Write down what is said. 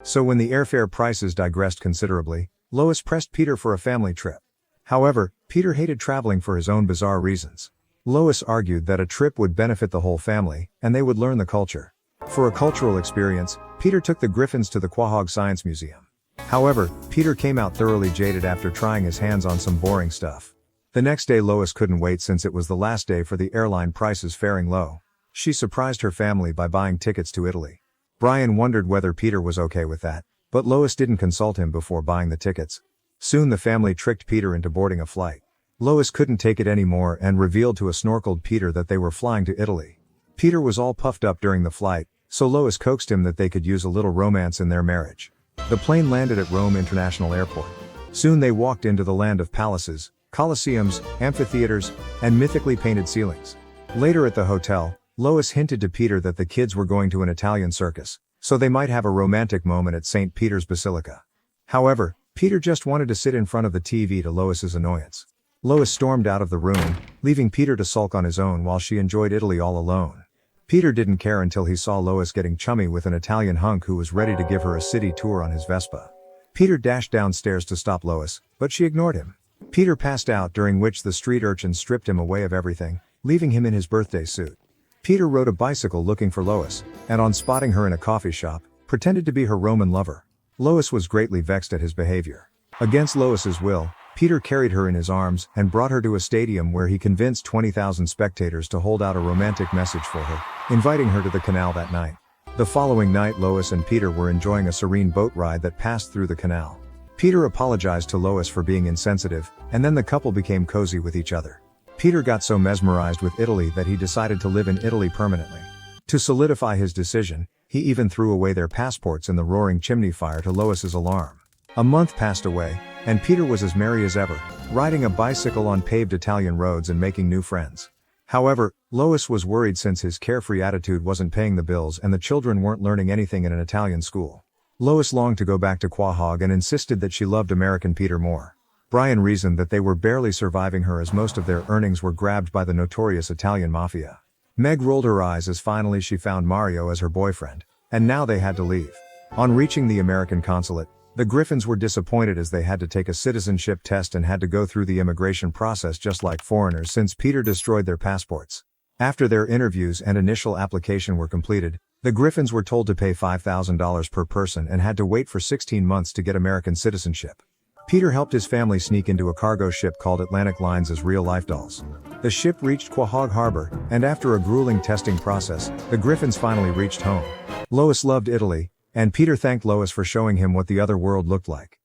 So when the airfare prices digressed considerably, Lois pressed Peter for a family trip. However, Peter hated traveling for his own bizarre reasons. Lois argued that a trip would benefit the whole family, and they would learn the culture. For a cultural experience, Peter took the Griffins to the Quahog Science Museum. However, Peter came out thoroughly jaded after trying his hands on some boring stuff. The next day Lois couldn't wait since it was the last day for the airline prices faring low. She surprised her family by buying tickets to Italy. Brian wondered whether Peter was okay with that, but Lois didn't consult him before buying the tickets. Soon the family tricked Peter into boarding a flight. Lois couldn't take it anymore and revealed to a snorkeled Peter that they were flying to Italy. Peter was all puffed up during the flight, so Lois coaxed him that they could use a little romance in their marriage. The plane landed at Rome International Airport. Soon they walked into the land of palaces, colosseums, amphitheaters, and mythically painted ceilings. Later at the hotel, Lois hinted to Peter that the kids were going to an Italian circus, so they might have a romantic moment at St. Peter's Basilica. However, Peter just wanted to sit in front of the TV to Lois's annoyance. Lois stormed out of the room, leaving Peter to sulk on his own while she enjoyed Italy all alone. Peter didn't care until he saw Lois getting chummy with an Italian hunk who was ready to give her a city tour on his Vespa. Peter dashed downstairs to stop Lois, but she ignored him. Peter passed out, during which the street urchin stripped him away of everything, leaving him in his birthday suit. Peter rode a bicycle looking for Lois, and on spotting her in a coffee shop, pretended to be her Roman lover. Lois was greatly vexed at his behavior. Against Lois's will, Peter carried her in his arms and brought her to a stadium where he convinced 20,000 spectators to hold out a romantic message for her, inviting her to the canal that night. The following night Lois and Peter were enjoying a serene boat ride that passed through the canal. Peter apologized to Lois for being insensitive, and then the couple became cozy with each other. Peter got so mesmerized with Italy that he decided to live in Italy permanently. To solidify his decision, he even threw away their passports in the roaring chimney fire to Lois's alarm. A month passed away, and Peter was as merry as ever, riding a bicycle on paved Italian roads and making new friends. However, Lois was worried since his carefree attitude wasn't paying the bills and the children weren't learning anything in an Italian school. Lois longed to go back to Quahog and insisted that she loved American Peter more. Brian reasoned that they were barely surviving her as most of their earnings were grabbed by the notorious Italian mafia. Meg rolled her eyes as finally she found Mario as her boyfriend, and now they had to leave. On reaching the American consulate, the Griffins were disappointed as they had to take a citizenship test and had to go through the immigration process just like foreigners since Peter destroyed their passports. After their interviews and initial application were completed, the Griffins were told to pay $5,000 per person and had to wait for 16 months to get American citizenship. Peter helped his family sneak into a cargo ship called Atlantic Lines as real-life dolls. The ship reached Quahog Harbor, and after a grueling testing process, the Griffins finally reached home. Lois loved Italy, and Peter thanked Lois for showing him what the other world looked like.